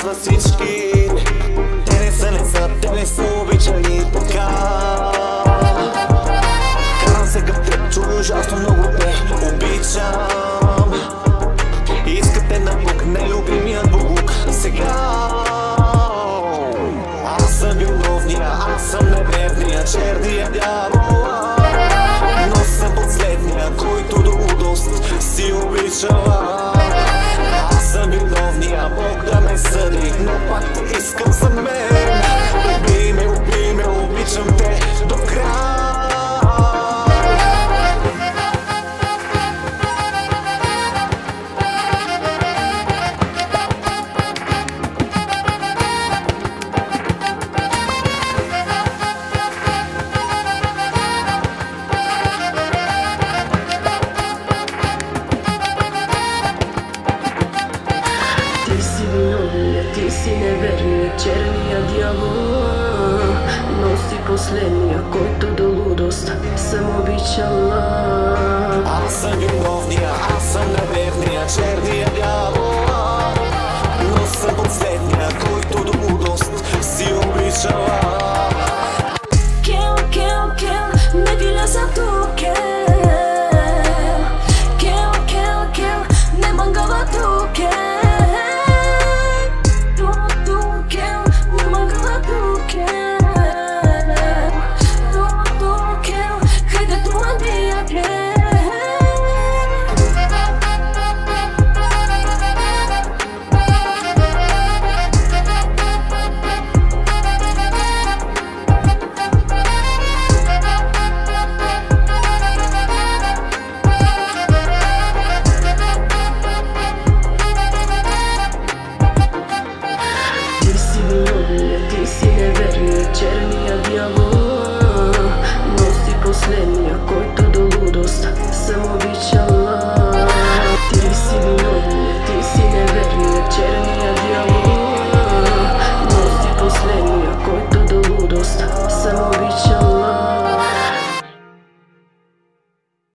за всички. Те не са, те не са обичани така. Карам се към теб, чуй ужасно много те обичам. Искате на Бог, нелюбимият Бог сега. Аз съм виновния, аз съм неверния, черния дявол, но съм последния, който до лудост си обичала. Аз съм виновния, Бог да ме съди, но пак те искам за мен. Убий ме, обичам те до края. Ти си неверният, черния дявол, но си последния, който до лудост съм обичала. Аз съм виновния, аз съм неверния, черния дявол, но съм последния, който до лудост си обичала. Kill, не виляза тук, kill, не мангала тук. Ти си неверният, черния дявол, но си последния,